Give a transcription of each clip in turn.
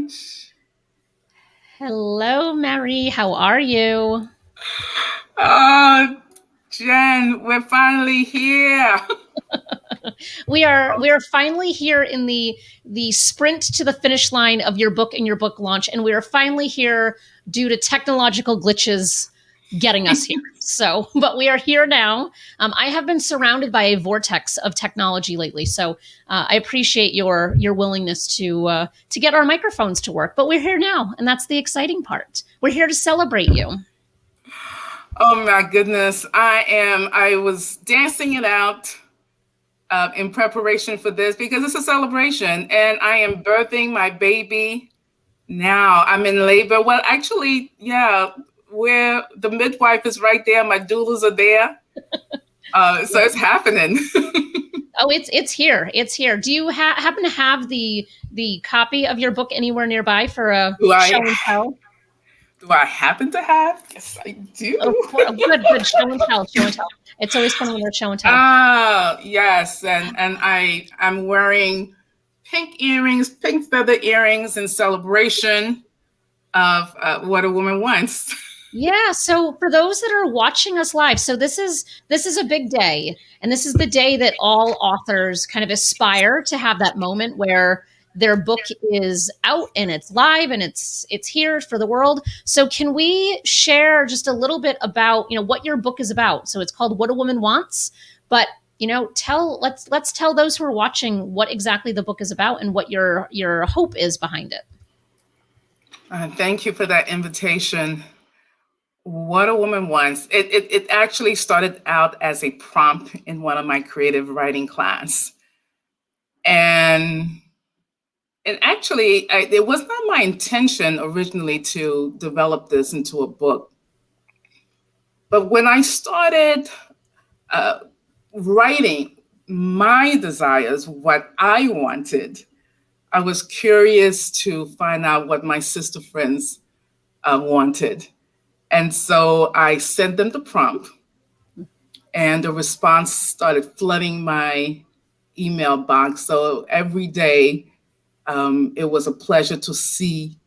Montage. Hello, Marie. How are you? Oh, Jen, we're finally here. We are finally here in the sprint to the finish line of your book and your book launch, and we are finally here due to technological glitches getting us here. So, but we are here now. I have been surrounded by a vortex of technology lately, so I appreciate your willingness to get our microphones to work. But we're here now, and that's the exciting part. We're here to celebrate you. Oh my goodness, I was dancing it out in preparation for this because it's a celebration, and I am birthing my baby now. I'm in labor. Well, actually, yeah, where the midwife is right there, my doulas are there. So it's happening. Oh, it's here. It's here. Do you happen to have the copy of your book anywhere nearby for a do show I and tell? do I happen to have? Yes, I do. Oh, good. Show and tell. Show and tell. It's always fun when there's show and tell. Ah, yes, and I'm wearing pink earrings, pink feather earrings in celebration of what a woman wants. Yeah. So for those that are watching us live, so this is a big day, and this is the day that all authors kind of aspire to have that moment where their book is out and it's live and it's here for the world. So can we share just a little bit about what your book is about? So it's called What a Woman Wants, but let's tell those who are watching what exactly the book is about and what your hope is behind it. Thank you for that invitation. What a Woman Wants. It actually started out as a prompt in one of my creative writing class. And actually, it was not my intention originally to develop this into a book. But when I started writing my desires, what I wanted, I was curious to find out what my sister friends wanted. And so I sent them the prompt, and the response started flooding my email box. So every day, it was a pleasure to see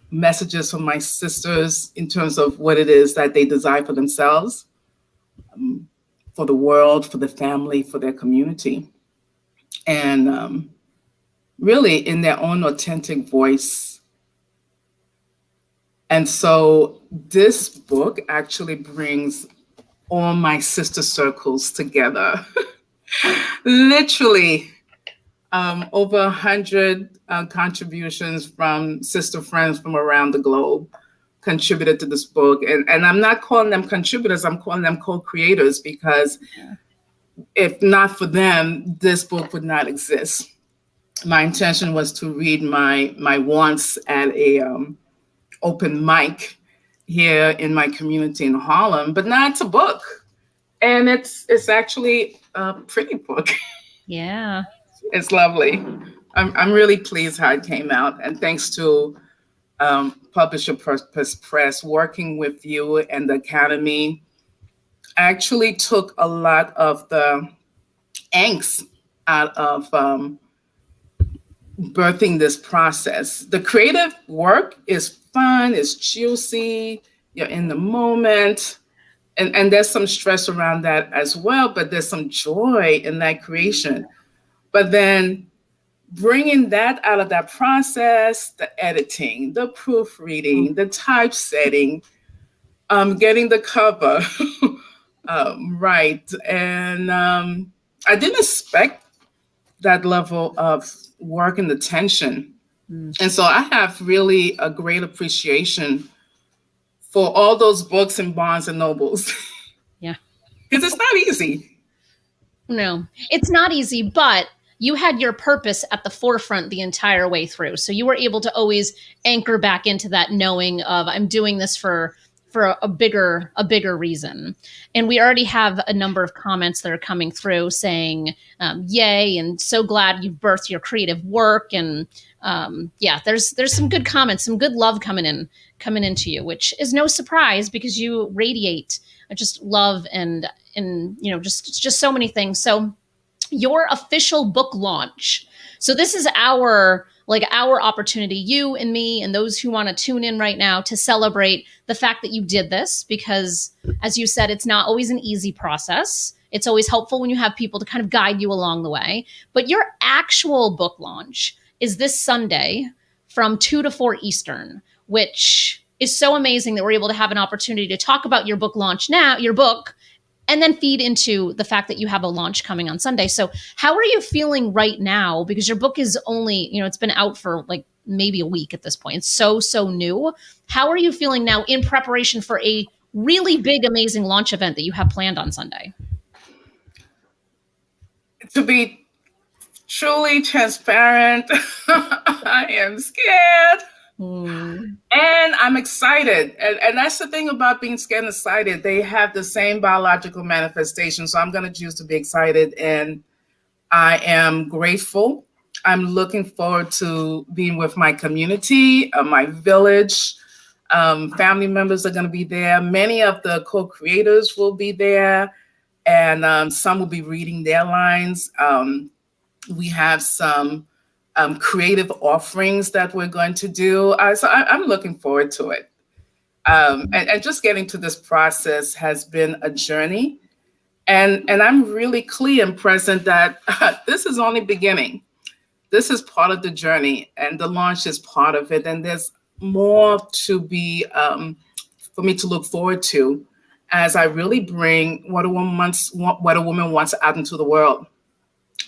messages from my sisters in terms of what it is that they desire for themselves, for the world, for the family, for their community. And really in their own authentic voice. And so this book actually brings all my sister circles together. Literally, over 100 contributions from sister friends from around the globe contributed to this book. And I'm not calling them contributors, I'm calling them co-creators, because if not for them, this book would not exist. My intention was to read my wants at a open mic here in my community in Harlem, but now it's a book, and it's actually a pretty book. Yeah. It's lovely. I'm really pleased how it came out, and thanks to Publisher Purpose Press working with you and the Academy. Actually took a lot of the angst out of birthing this process. The creative work is fun, it's juicy, you're in the moment. And there's some stress around that as well, but there's some joy in that creation. But then bringing that out of that process, the editing, the proofreading, the typesetting, getting the cover right. And I didn't expect that level of work and attention. And so I have really a great appreciation for all those books in Barnes and Nobles. Yeah. Because it's not easy. No, it's not easy, but you had your purpose at the forefront the entire way through. So you were able to always anchor back into that knowing of I'm doing this for a bigger reason. And we already have a number of comments that are coming through saying, yay, and so glad you've birthed your creative work. And yeah, there's some good comments, some good love coming into you, which is no surprise because you radiate just love and just so many things. So your official book launch. So this is our like our opportunity, you and me and those who want to tune in right now, to celebrate the fact that you did this, because as you said, it's not always an easy process. It's always helpful when you have people to kind of guide you along the way. But your actual book launch is this Sunday from 2 to 4 Eastern, which is so amazing that we're able to have an opportunity to talk about your book launch now, your book, and then feed into the fact that you have a launch coming on Sunday. So how are you feeling right now? Because your book is only, it's been out for like maybe a week at this point. It's so new. How are you feeling now in preparation for a really big, amazing launch event that you have planned on Sunday? To be truly transparent, I am scared. And I'm excited. And that's the thing about being scared and excited. They have the same biological manifestation. So I'm going to choose to be excited. And I am grateful. I'm looking forward to being with my community, my village. Family members are going to be there. Many of the co-creators will be there. And some will be reading their lines. We have some creative offerings that we're going to do. So I'm looking forward to it. And just getting to this process has been a journey. And I'm really clear and present that this is only beginning. This is part of the journey, and the launch is part of it. And there's more to be, for me to look forward to, as I really bring what a woman wants out into the world,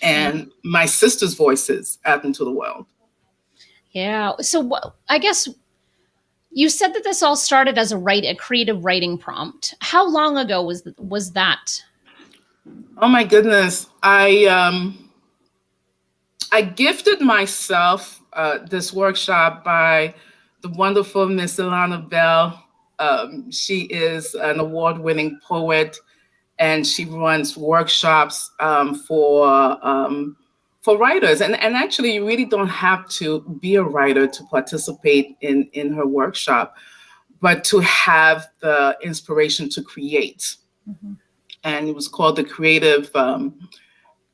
and my sister's voices out into the world. Yeah. So I guess you said that this all started as a creative writing prompt. How long ago was that? Oh my goodness. I gifted myself this workshop by the wonderful Miss Ilana Bell. She is an award-winning poet, and she runs workshops for writers. And actually, you really don't have to be a writer to participate in her workshop, but to have the inspiration to create. Mm-hmm. And it was called the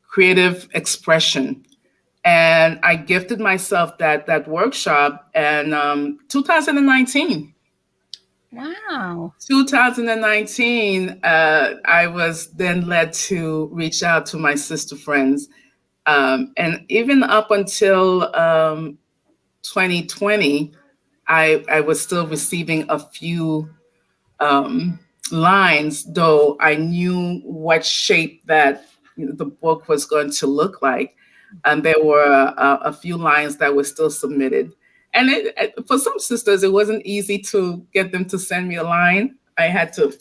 creative expression. And I gifted myself that workshop in 2019. Wow. 2019, I was then led to reach out to my sister friends. And even up until 2020, I was still receiving a few lines, though I knew what shape that the book was going to look like. And there were a few lines that were still submitted. And for some sisters, it wasn't easy to get them to send me a line. I had to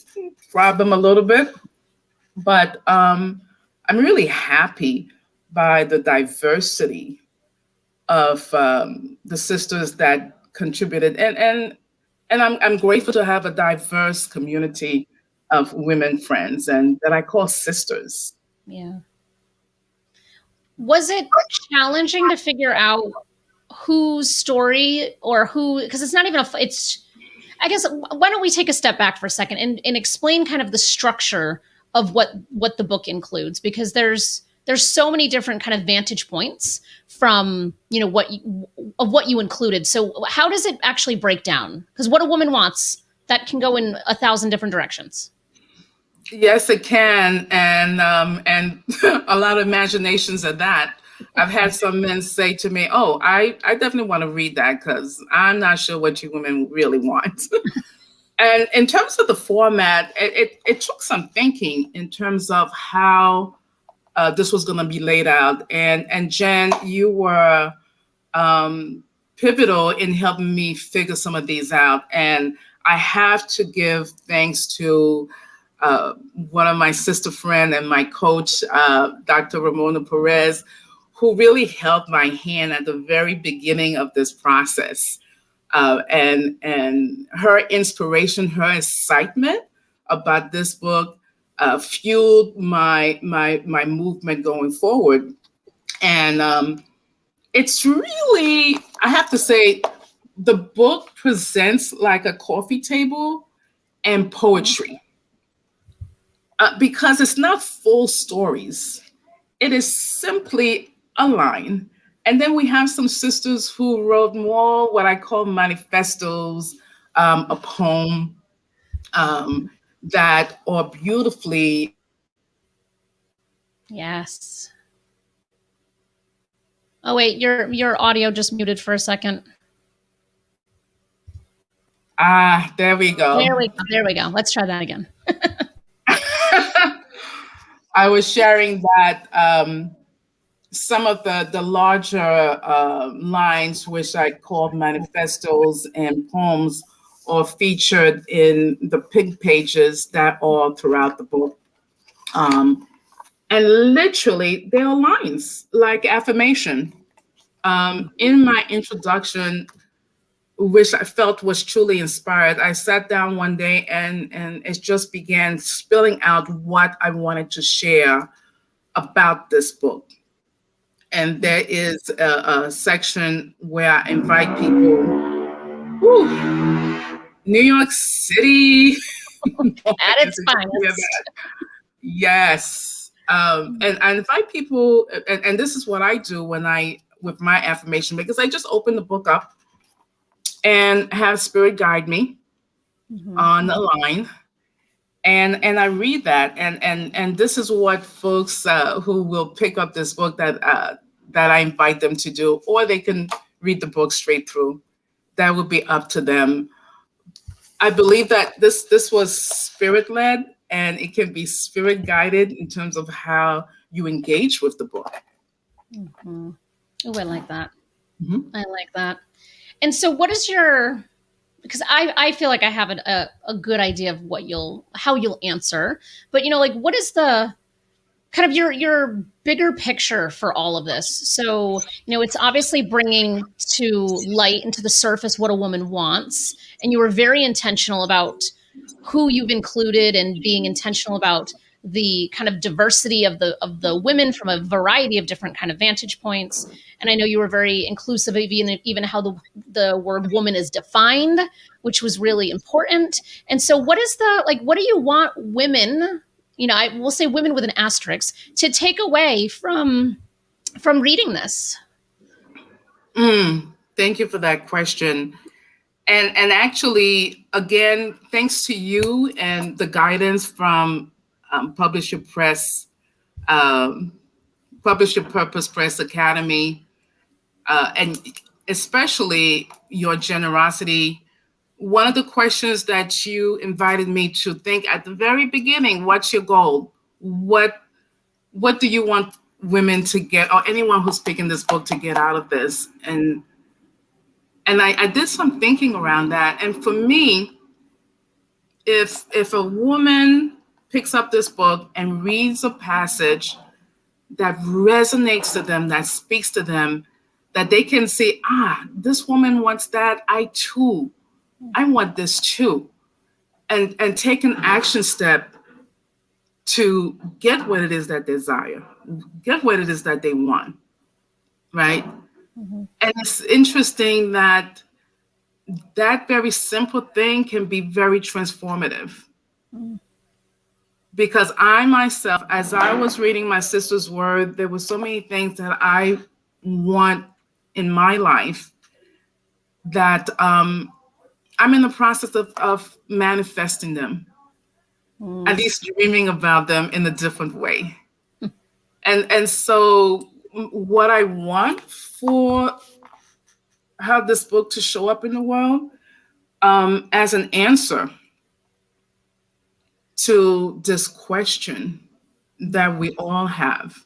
prod them a little bit. But I'm really happy by the diversity of the sisters that contributed. And I'm grateful to have a diverse community of women friends and that I call sisters. Yeah. Was it challenging to figure out whose story or who, because it's not even I guess, why don't we take a step back for a second and explain kind of the structure of what the book includes, because there's so many different kind of vantage points from, what you included. So how does it actually break down? Because what a woman wants, that can go in 1,000 different directions. Yes, it can. And a lot of imaginations at that. I've had some men say to me, oh, I definitely want to read that because I'm not sure what you women really want. And in terms of the format, it took some thinking in terms of how this was going to be laid out. And Jen, you were pivotal in helping me figure some of these out. And I have to give thanks to one of my sister friend and my coach, Dr. Ramona Perez, who really held my hand at the very beginning of this process. And her inspiration, her excitement about this book fueled my movement going forward. And it's really, I have to say, the book presents like a coffee table and poetry. Because it's not full stories. It is simply a line And then we have some sisters who wrote more what I call manifestos, a poem that are beautifully. Yes. Oh wait, your audio just muted for a second. There we go. There we go. There we go. Let's try that again. I was sharing that some of the larger lines, which I called manifestos and poems, are featured in the pink pages that are throughout the book. And literally, they are lines like affirmation. In my introduction, which I felt was truly inspired, I sat down one day and it just began spilling out what I wanted to share about this book. And there is a section where I invite people. Whew, New York City. At its finest. Yes. And I invite people, and this is what I do with my affirmation, because I just open the book up and have spirit guide me on the line. And I read that, and this is what folks who will pick up this book that I invite them to do, or they can read the book straight through. That would be up to them. I believe that this was spirit led, and it can be spirit guided in terms of how you engage with the book. Oh, I like that. I like that. And so, what is your? Because I feel like I have a good idea of how you'll answer, but like, what is the kind of your bigger picture for all of this? So, it's obviously bringing to light and to the surface what a woman wants, and you were very intentional about who you've included and being intentional about the kind of diversity of the women from a variety of different kind of vantage points. And I know you were very inclusive of even how the word woman is defined, which was really important. And so what do you want women, I will say women with an asterisk, to take away from reading this? Thank you for that question. And actually, again, thanks to you and the guidance from Publish Your Purpose Press Academy, and especially your generosity. One of the questions that you invited me to think at the very beginning: what's your goal? What do you want women to get, or anyone who's picking this book to get out of this? And I did some thinking around that. And for me, if a woman picks up this book and reads a passage that resonates to them, that speaks to them, that they can say, this woman wants that, I want this too. And take an action step to get what it is that they desire, get what it is that they want, right? And it's interesting that very simple thing can be very transformative. Because I myself, as I was reading my sister's word, there were so many things that I want in my life that I'm in the process of manifesting them, at least dreaming about them in a different way. And so what I want for how this book to show up in the world as an answer to this question that we all have,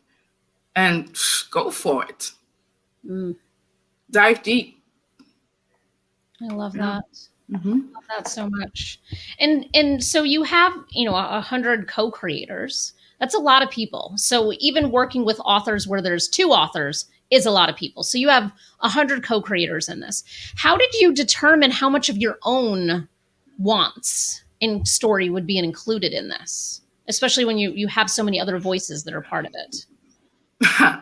and go for it. Dive deep. I love that. I love that so much. And so you have 100 co-creators. That's a lot of people. So even working with authors where there's 2 authors is a lot of people. So you have 100 co-creators in this. How did you determine how much of your own wants in story would be included in this, especially when you have so many other voices that are part of it?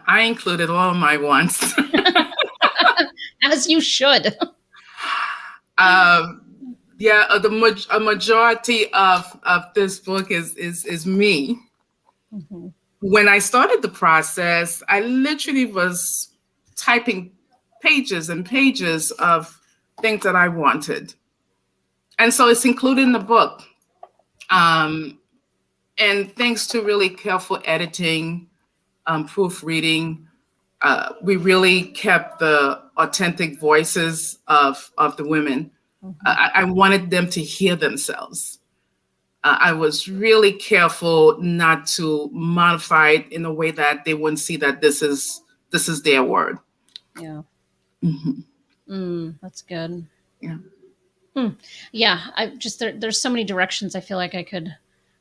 I included all of my wants. As you should. A majority of this book is me. When I started the process, I literally was typing pages and pages of things that I wanted. And so it's included in the book. And thanks to really careful editing, proofreading, we really kept the authentic voices of the women. I wanted them to hear themselves. I was really careful not to modify it in a way that they wouldn't see that this is their word. Yeah. Mm-hmm. That's good. Yeah. Yeah. There's so many directions I feel like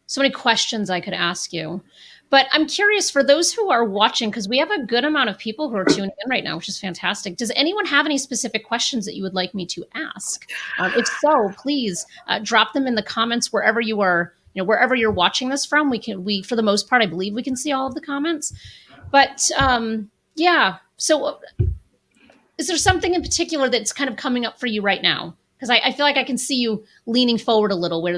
so many questions I could ask you. But I'm curious for those who are watching, because we have a good amount of people who are tuning in right now, which is fantastic. Does anyone have any specific questions that you would like me to ask? If so, please drop them in the comments wherever you are, wherever you're watching this from. We for the most part, I believe we can see all of the comments. But yeah, so is there something in particular that's kind of coming up for you right now? Because I feel like I can see you leaning forward a little where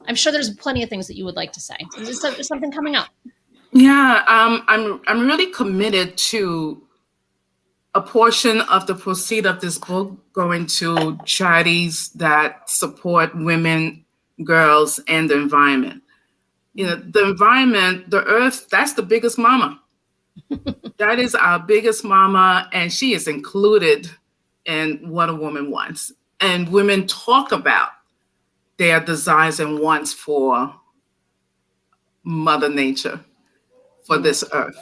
I'm sure there's plenty of things that you would like to say. Is there something coming up? Yeah, I'm really committed to a portion of the proceeds of this book going to charities that support women, girls, and the environment. The environment, the earth, that's the biggest mama. That is our biggest mama, and she is included in what a woman wants. And women talk about their desires and wants for Mother Nature, for this earth.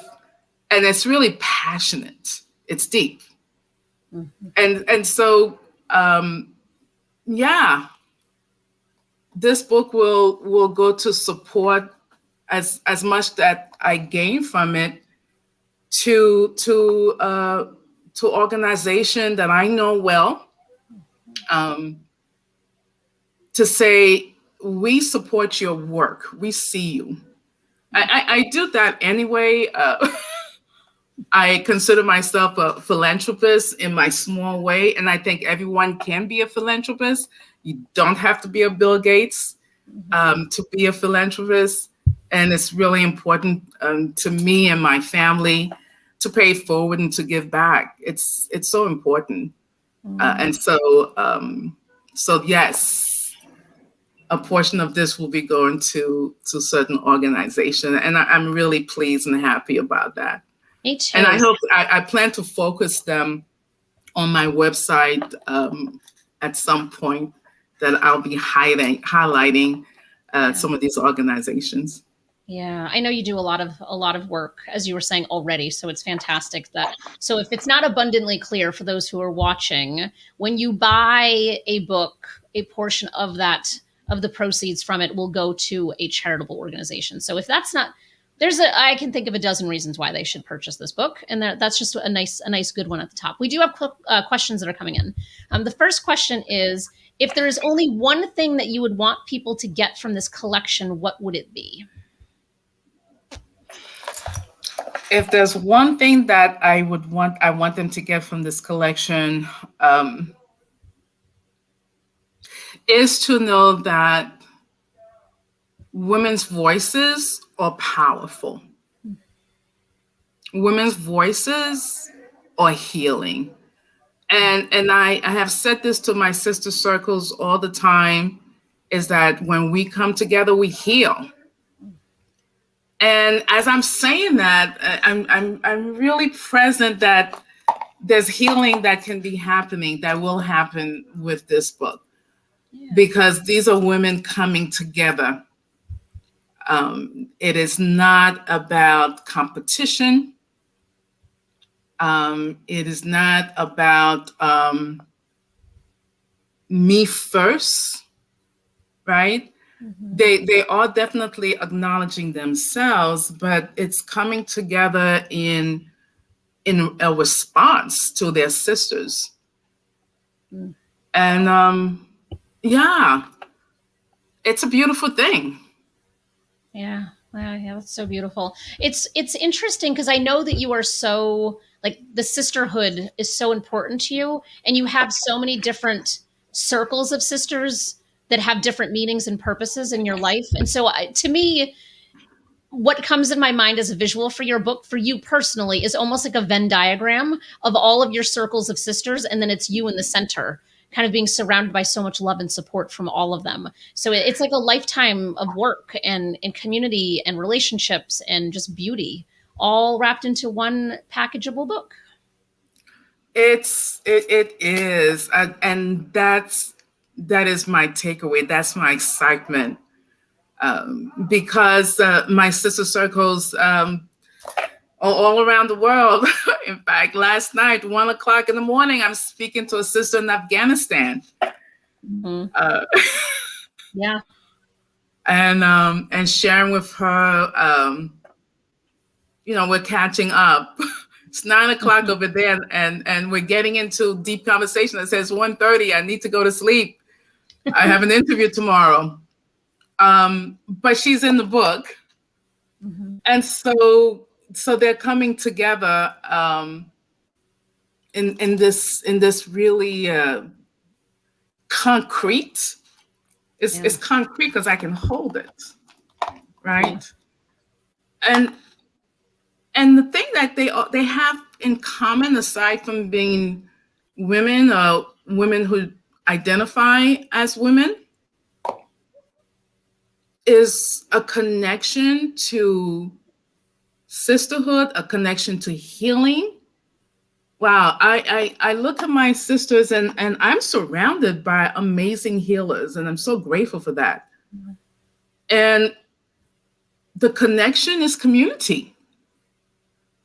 And it's really passionate. It's deep. And so, yeah, this book will go to support as much that I gain from it to organization that I know well, to say, we support your work. We see you. I do that anyway. I consider myself a philanthropist in my small way, and I think everyone can be a philanthropist. You don't have to be a Bill Gates to be a philanthropist, and it's really important to me and my family to pay it forward and to give back. It's so important, and so yes. A portion of this will be going to certain organization, and I'm really pleased and happy about that. Me too. And I hope I plan to focus them on my website at some point, that I'll be highlighting some of these organizations. Yeah, I know you do a lot of work, as you were saying already. So it's fantastic so if it's not abundantly clear for those who are watching, when you buy a book, a portion of the proceeds from it will go to a charitable organization. So if that's not, I can think of a dozen reasons why they should purchase this book, and that's just a nice good one at the top. We do have questions that are coming in. The first question is, if there is only one thing that you would want people to get from this collection, what would it be? If there's one thing that I want them to get from this collection, is to know that women's voices are powerful. Women's voices are healing. And I have said this to my sister circles all the time, is that when we come together, we heal. And as I'm saying that, I'm really present that there's healing that can be happening, that will happen with this book. Yeah. Because these are women coming together. It is not about competition. It is not about me first, right? Mm-hmm. They are definitely acknowledging themselves, but it's coming together in a response to their sisters. Mm. And yeah, it's a beautiful thing. Yeah, that's so beautiful. It's interesting because I know that you are so, like, the sisterhood is so important to you, and you have so many different circles of sisters that have different meanings and purposes in your life. And so to me, what comes in my mind as a visual for your book, for you personally, is almost like a Venn diagram of all of your circles of sisters, and then it's you in the center, kind of being surrounded by so much love and support from all of them. So it's like a lifetime of work and community and relationships and just beauty, all wrapped into one packageable book. It is, and that is my takeaway. That's my excitement, because my sister circles are all around the world. In fact, last night, 1 o'clock in the morning, I'm speaking to a sister in Afghanistan. Mm-hmm. Yeah. And sharing with her, we're catching up. It's 9 o'clock Mm-hmm. over there, and we're getting into deep conversation. It says 1:30. I need to go to sleep. I have an interview tomorrow. But she's in the book, Mm-hmm. and so they're coming together in this really concrete. It's concrete because I can hold it, right? Mm-hmm. And the thing that they have in common, aside from being women, women who identify as women, is a connection to sisterhood, a connection to healing. Wow, I look at my sisters, and I'm surrounded by amazing healers, and I'm so grateful for that. Mm-hmm. And the connection is community.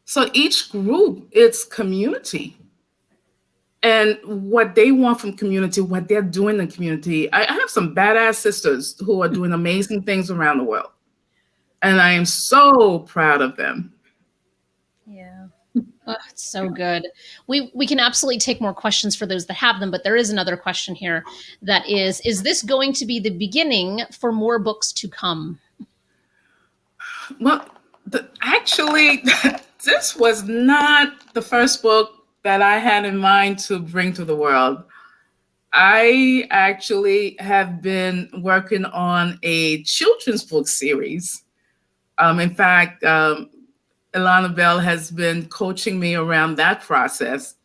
So each group, it's community. And what they want from community, what they're doing in the community. I have some badass sisters who are doing amazing things around the world. And I am so proud of them. Yeah. Oh, it's so good. We can absolutely take more questions for those that have them, but there is another question here that is this going to be the beginning for more books to come? Well, actually, this was not the first book that I had in mind to bring to the world. I actually have been working on a children's book series. In fact, Ilana Bell has been coaching me around that process.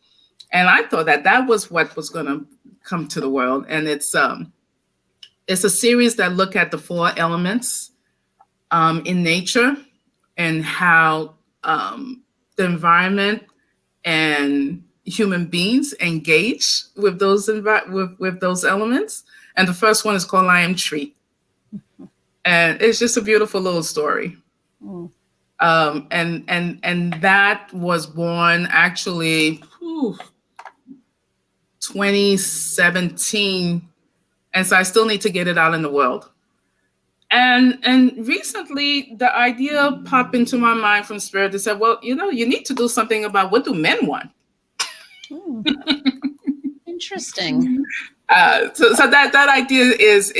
And I thought that was what was going to come to the world. And it's a series that look at the four elements in nature, and how the environment and human beings engage with those with those elements. And the first one is called I Am Tree. And it's just a beautiful little story. Mm. And that was born actually 2017. And so I still need to get it out in the world. And recently the idea popped into my mind from Spirit that said, well, you need to do something about what do men want. Interesting. So that idea is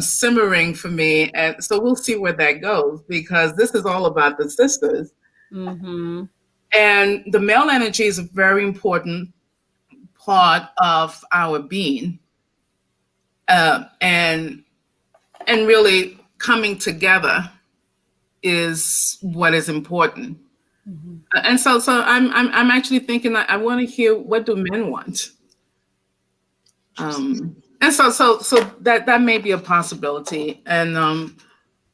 simmering for me, and so we'll see where that goes, because this is all about the sisters. Mm-hmm. And the male energy is a very important part of our being, and really coming together is what is important. Mm-hmm. And so I'm actually thinking that I want to hear, what do men want? And so that may be a possibility. And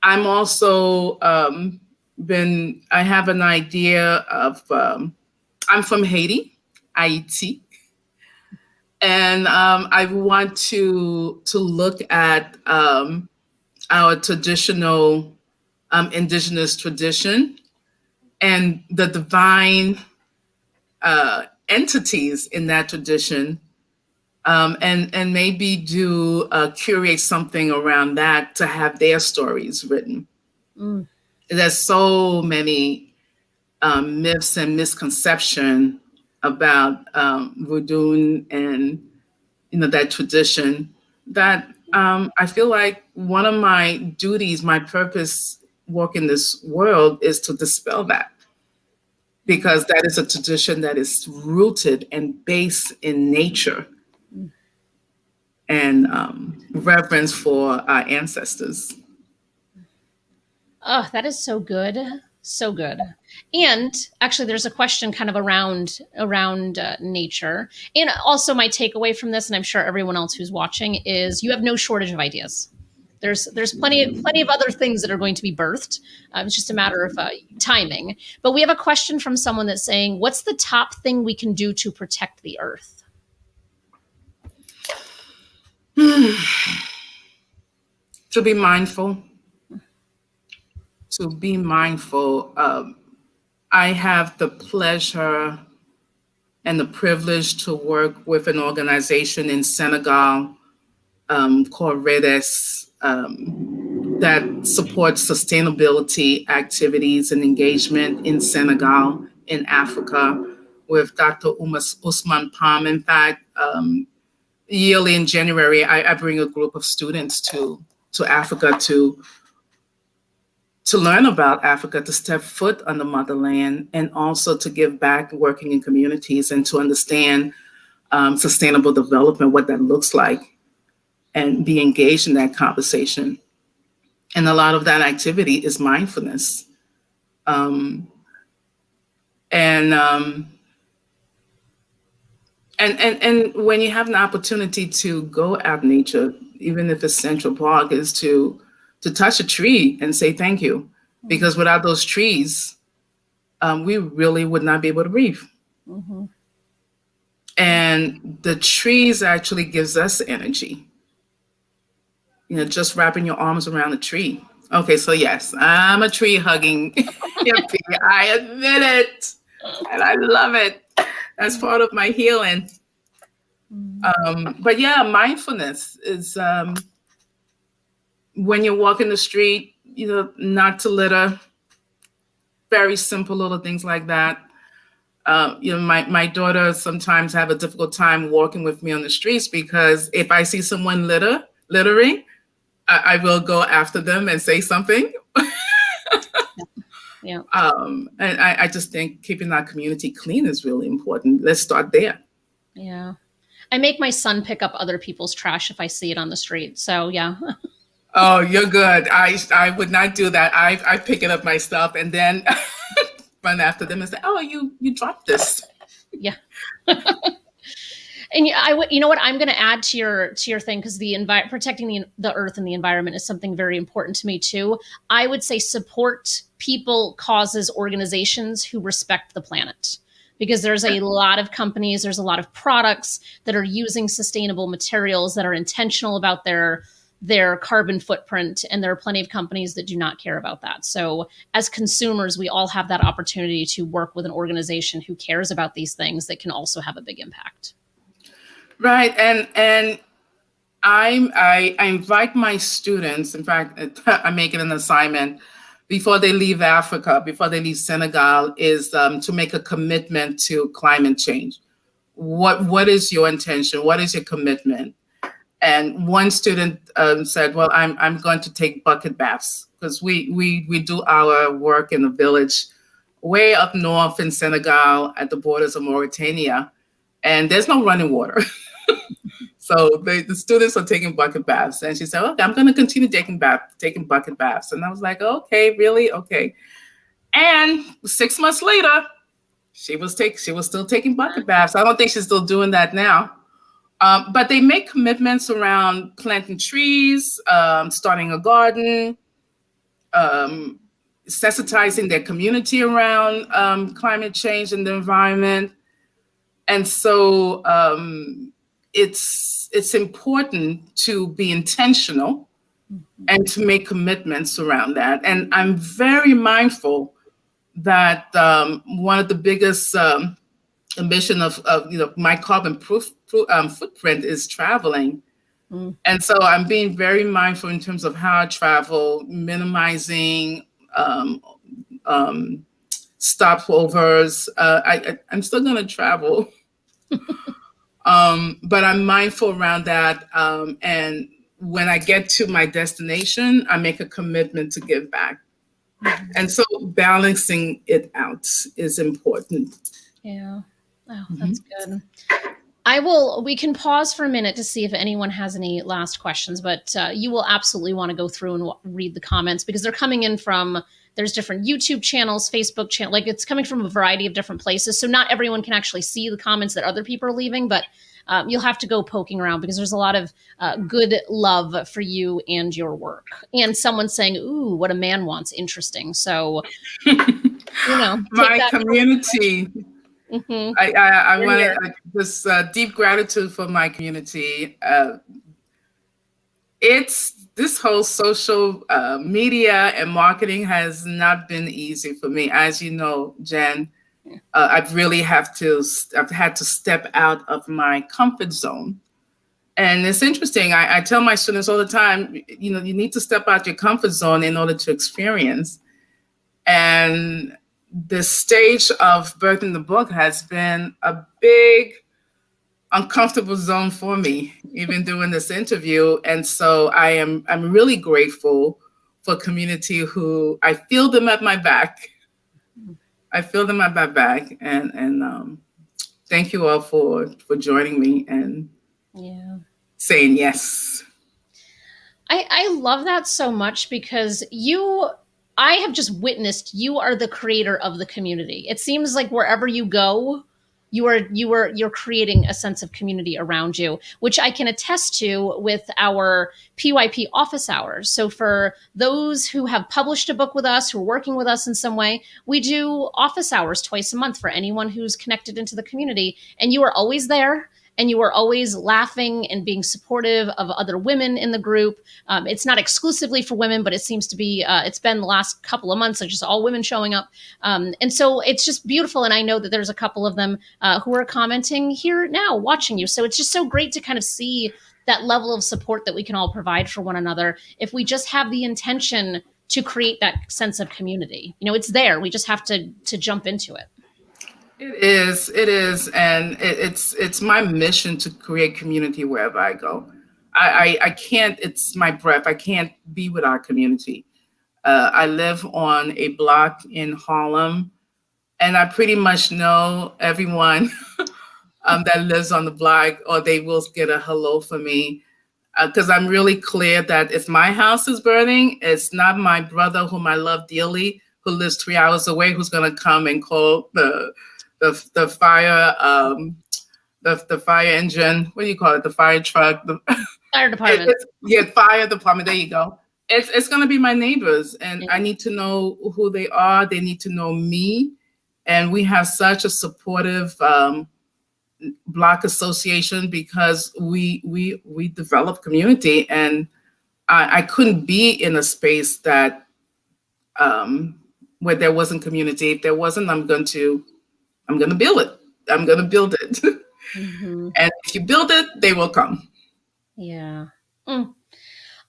I'm also I have an idea of, I'm from Haiti, Haiti, and I want to look at our traditional indigenous tradition and the divine entities in that tradition, and maybe curate something around that to have their stories written. Mm. There's so many myths and misconception about voodoo and that tradition, that I feel like one of my duties, my purpose, work in this world, is to dispel that, because that is a tradition that is rooted and based in nature and reverence for our ancestors. Oh, that is so good. So good. And actually there's a question kind of around nature. And also my takeaway from this, and I'm sure everyone else who's watching, is you have no shortage of ideas. There's plenty of other things that are going to be birthed. It's just a matter of timing. But we have a question from someone that's saying, what's the top thing we can do to protect the earth? To be mindful. To be mindful. I have the pleasure and the privilege to work with an organization in Senegal called Radiate that supports sustainability activities and engagement in Senegal, in Africa, with Dr. Usman Palm. In fact, yearly in January, I bring a group of students to Africa to learn about Africa, to step foot on the motherland, and also to give back working in communities and to understand sustainable development, what that looks like, and be engaged in that conversation. And a lot of that activity is mindfulness. Um, and, um, and when you have an opportunity to go out in nature, even if it's Central Park, is to touch a tree and say thank you, because without those trees, we really would not be able to breathe. Mm-hmm. And the trees actually gives us energy. Just wrapping your arms around a tree. Okay, so yes, I'm a tree hugging hippie. I admit it, and I love it. That's part of my healing. But yeah, mindfulness is when you're walking the street, not to litter. Very simple little things like that. My daughter sometimes have a difficult time walking with me on the streets because if I see someone littering, I will go after them and say something. Yeah. And I just think keeping our community clean is really important. Let's start there. Yeah. I make my son pick up other people's trash if I see it on the street. So yeah. Oh, you're good. I would not do that. I pick it up myself and then run after them and say, "Oh, you dropped this." Yeah. And you know what, I'm going to add to your thing, because protecting the earth and the environment is something very important to me too. I would say support people, causes, organizations who respect the planet, because there's a lot of companies, there's a lot of products that are using sustainable materials, that are intentional about their carbon footprint, and there are plenty of companies that do not care about that. So as consumers, we all have that opportunity to work with an organization who cares about these things that can also have a big impact. Right, and I invite my students. In fact, I make it an assignment before they leave Africa, before they leave Senegal, is to make a commitment to climate change. What is your intention? What is your commitment? And one student said, "Well, I'm going to take bucket baths because we do our work in a village way up north in Senegal at the borders of Mauritania, and there's no running water." So the students are taking bucket baths, and she said, "Okay, I'm going to continue taking bucket baths." And I was like, "Okay, really? Okay." And 6 months later, she was still taking bucket baths. I don't think she's still doing that now. But they make commitments around planting trees, starting a garden, sensitizing their community around climate change and the environment. And so it's important to be intentional and to make commitments around that. And I'm very mindful that one of the biggest ambition of my carbon footprint is traveling. And so I'm being very mindful in terms of how I travel, minimizing stopovers. I'm still going to travel, but I'm mindful around that. And when I get to my destination, I make a commitment to give back. And so balancing it out is important. Yeah. Oh, that's good. We can pause for a minute to see if anyone has any last questions, but you will absolutely want to go through and read the comments because they're coming in from, there's different YouTube channels, Facebook channel, like it's coming from a variety of different places. So not everyone can actually see the comments that other people are leaving, but you'll have to go poking around because there's a lot of good love for you and your work. And someone saying, ooh, what a man wants. Interesting. So, take My that. community. Mm-hmm. I We're want here. this deep gratitude for my community. It's this whole social media and marketing has not been easy for me, as you know, Jen. I've really I've had to step out of my comfort zone. And it's interesting. I tell my students all the time, you need to step out your comfort zone in order to experience. And the stage of birthing the book has been a big uncomfortable zone for me, even doing this interview. And so I'm really grateful for community who I feel them at my back. I feel them at my back, and thank you all for joining me and saying yes. I love that so much because I have just witnessed you are the creator of the community. It seems like wherever you go, you're creating a sense of community around you, which I can attest to with our PYP office hours. So for those who have published a book with us, who are working with us in some way, we do office hours twice a month for anyone who's connected into the community, and you are always there. And you are always laughing and being supportive of other women in the group. It's not exclusively for women, but it seems to be, it's been the last couple of months, just all women showing up. And so it's just beautiful. And I know that there's a couple of them who are commenting here now, watching you. So it's just so great to kind of see that level of support that we can all provide for one another if we just have the intention to create that sense of community. It's there. We just have to jump into it. It is, and it's my mission to create community wherever I go. I can't. It's my breath. I can't be without community. I live on a block in Harlem, and I pretty much know everyone that lives on the block, or they will get a hello from me. Because I'm really clear that if my house is burning, it's not my brother, whom I love dearly, who lives 3 hours away, who's going to come and call the fire the fire engine. What do you call it? The fire truck. The fire department. Fire department. There you go. It's going to be my neighbors, and I need to know who they are. They need to know me, and we have such a supportive block association because we develop community, and I couldn't be in a space that where there wasn't community. If there wasn't, I'm going to build it. I'm going to build it. Mm-hmm. And if you build it, they will come. Yeah.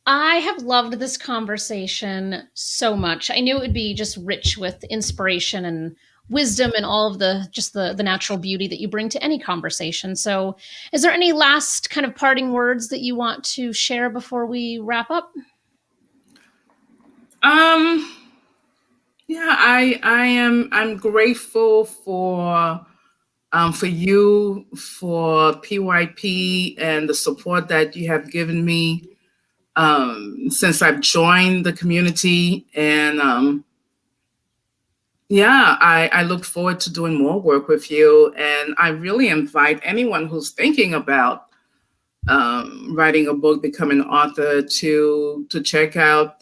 I have loved this conversation so much. I knew it would be just rich with inspiration and wisdom and all of the natural beauty that you bring to any conversation. So is there any last kind of parting words that you want to share before we wrap up? Yeah, I'm grateful for you, for PYP, and the support that you have given me since I've joined the community. And I look forward to doing more work with you. And I really invite anyone who's thinking about writing a book, becoming an author, to check out,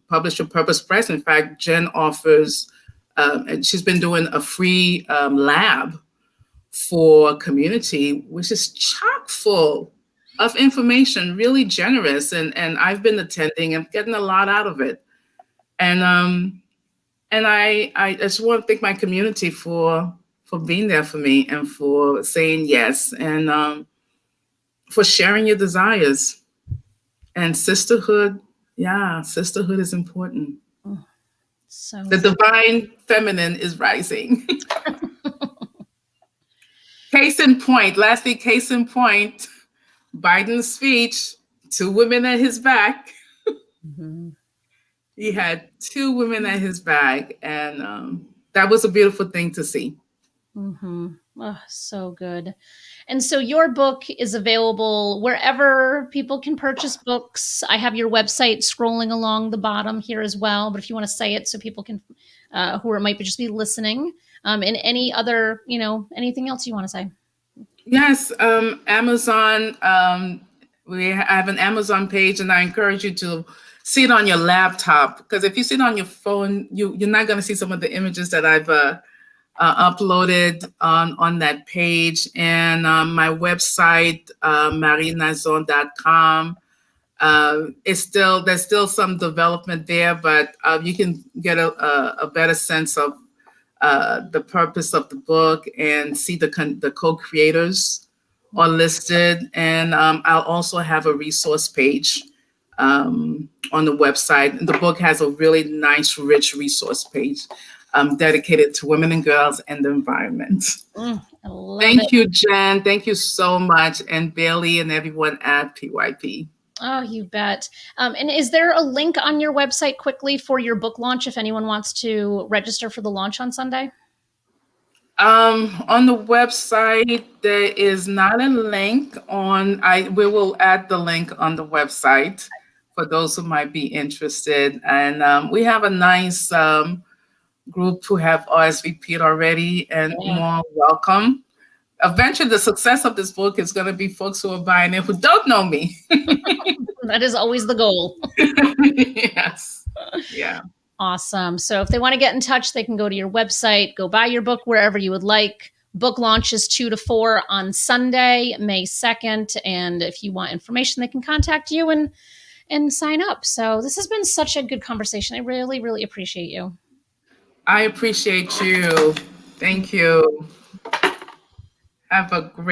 Publish Your Purpose Press. In fact, Jen offers, and she's been doing a free lab for community, which is chock full of information, really generous. And I've been attending and getting a lot out of it. And I just want to thank my community for being there for me and for saying yes, and for sharing your desires. And sisterhood, sisterhood is important. So the divine feminine is rising. Case in point, Biden's speech, 2 women at his back. Mm-hmm. He had 2 women at his back, and that was a beautiful thing to see. Mm-hmm. Oh, so good. And so your book is available wherever people can purchase books. I have your website scrolling along the bottom here as well. But if you want to say it so people can, who might just be listening, and any other, anything else you want to say. Yes, Amazon. We have an Amazon page, and I encourage you to see it on your laptop, because if you see it on your phone, you're not going to see some of the images that I've uploaded on that page. And my website, marienazon.com. There's still some development there, but you can get a better sense of the purpose of the book and see the co-creators are listed. And I'll also have a resource page on the website. And the book has a really nice, rich resource page dedicated to women and girls and the environment. Thank you, Jen. Thank you so much. And Bailey and everyone at PYP. Oh, you bet. And is there a link on your website quickly for your book launch if anyone wants to register for the launch on Sunday? On the website, there is not a link we will add the link on the website for those who might be interested. And we have a nice group who have RSVP'd already, and more welcome. Eventually, the success of this book is going to be folks who are buying it who don't know me. That is always the goal. Yes. Yeah. Awesome. So if they want to get in touch, they can go to your website, go buy your book wherever you would like. Book launch is 2 to 4 on Sunday, May 2nd. And if you want information, they can contact you and sign up. So this has been such a good conversation. I really, really appreciate you. I appreciate you. Thank you. Have a great